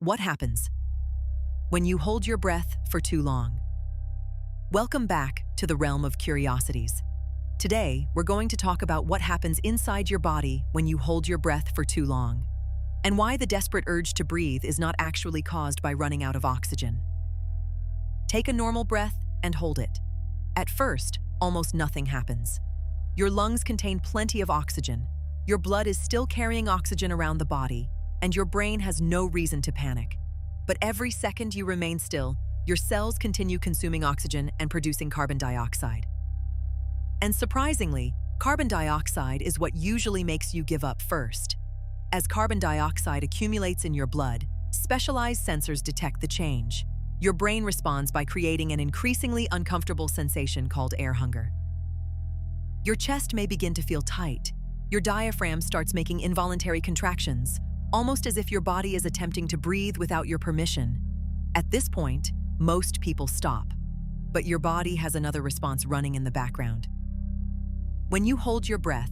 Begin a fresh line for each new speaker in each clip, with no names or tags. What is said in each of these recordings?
What happens when you hold your breath for too long? Welcome back to the realm of curiosities. Today, we're going to talk about what happens inside your body when you hold your breath for too long, and why the desperate urge to breathe is not actually caused by running out of oxygen. Take a normal breath and hold it. At first, almost nothing happens. Your lungs contain plenty of oxygen, your blood is still carrying oxygen around the body, and your brain has no reason to panic. But every second you remain still, your cells continue consuming oxygen and producing carbon dioxide. And surprisingly, carbon dioxide is what usually makes you give up first. As carbon dioxide accumulates in your blood, specialized sensors detect the change. Your brain responds by creating an increasingly uncomfortable sensation called air hunger. Your chest may begin to feel tight. Your diaphragm starts making involuntary contractions, almost as if your body is attempting to breathe without your permission. At this point, most people stop, but your body has another response running in the background. When you hold your breath,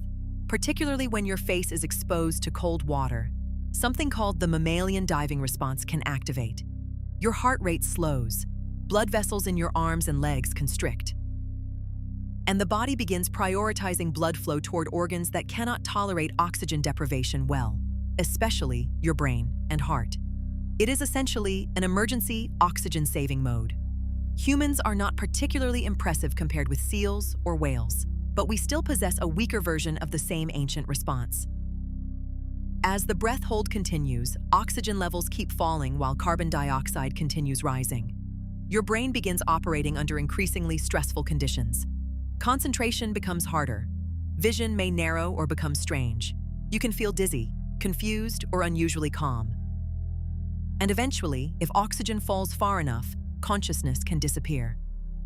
particularly when your face is exposed to cold water, something called the mammalian diving response can activate. Your heart rate slows, blood vessels in your arms and legs constrict, and the body begins prioritizing blood flow toward organs that cannot tolerate oxygen deprivation well, especially your brain and heart. It is essentially an emergency oxygen-saving mode. Humans are not particularly impressive compared with seals or whales, but we still possess a weaker version of the same ancient response. As the breath hold continues, oxygen levels keep falling while carbon dioxide continues rising. Your brain begins operating under increasingly stressful conditions. Concentration becomes harder. Vision may narrow or become strange. You can feel dizzy, confused, or unusually calm. And eventually, if oxygen falls far enough, consciousness can disappear.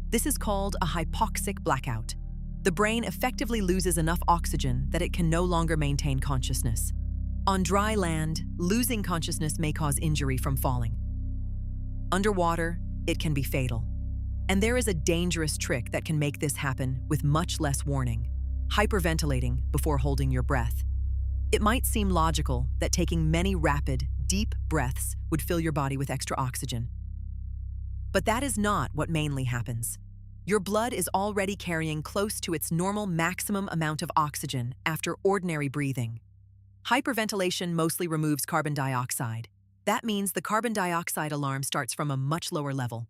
This is called a hypoxic blackout. The brain effectively loses enough oxygen that it can no longer maintain consciousness. On dry land, losing consciousness may cause injury from falling. Underwater, it can be fatal. And there is a dangerous trick that can make this happen with much less warning: hyperventilating before holding your breath. It might seem logical that taking many rapid, deep breaths would fill your body with extra oxygen. But that is not what mainly happens. Your blood is already carrying close to its normal maximum amount of oxygen after ordinary breathing. Hyperventilation mostly removes carbon dioxide. That means the carbon dioxide alarm starts from a much lower level.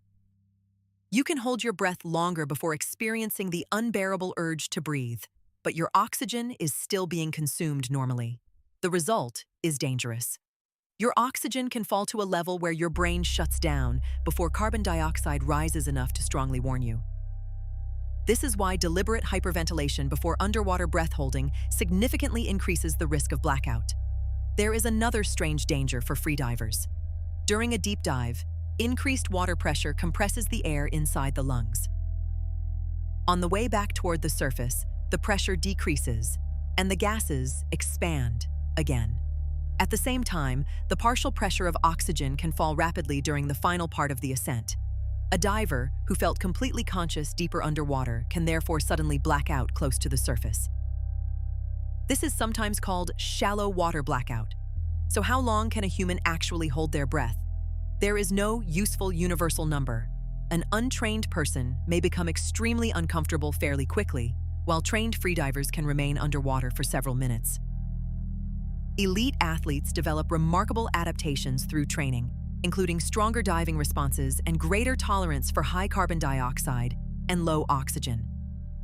You can hold your breath longer before experiencing the unbearable urge to breathe, but your oxygen is still being consumed normally. The result is dangerous. Your oxygen can fall to a level where your brain shuts down before carbon dioxide rises enough to strongly warn you. This is why deliberate hyperventilation before underwater breath holding significantly increases the risk of blackout. There is another strange danger for freedivers. During a deep dive, increased water pressure compresses the air inside the lungs. On the way back toward the surface, the pressure decreases, and the gases expand again. At the same time, the partial pressure of oxygen can fall rapidly during the final part of the ascent. A diver who felt completely conscious deeper underwater can therefore suddenly black out close to the surface. This is sometimes called shallow water blackout. So how long can a human actually hold their breath? There is no useful universal number. An untrained person may become extremely uncomfortable fairly quickly, while trained freedivers can remain underwater for several minutes. Elite athletes develop remarkable adaptations through training, including stronger diving responses and greater tolerance for high carbon dioxide and low oxygen.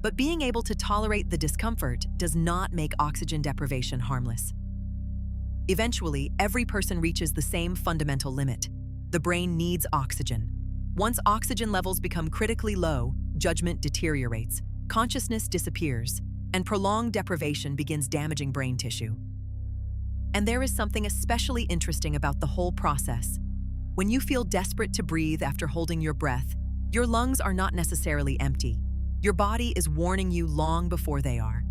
But being able to tolerate the discomfort does not make oxygen deprivation harmless. Eventually, every person reaches the same fundamental limit. The brain needs oxygen. Once oxygen levels become critically low, judgment deteriorates, consciousness disappears, and prolonged deprivation begins damaging brain tissue. And there is something especially interesting about the whole process. When you feel desperate to breathe after holding your breath, your lungs are not necessarily empty. Your body is warning you long before they are.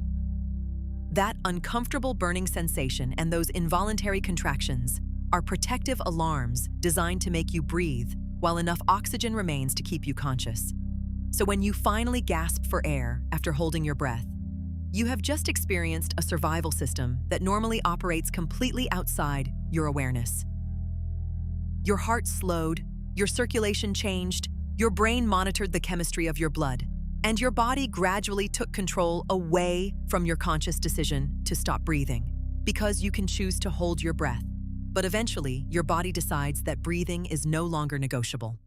That uncomfortable burning sensation and those involuntary contractions are protective alarms designed to make you breathe while enough oxygen remains to keep you conscious. So when you finally gasp for air after holding your breath, you have just experienced a survival system that normally operates completely outside your awareness. Your heart slowed, your circulation changed, your brain monitored the chemistry of your blood, and your body gradually took control away from your conscious decision to stop breathing, because you can choose to hold your breath. But eventually, your body decides that breathing is no longer negotiable.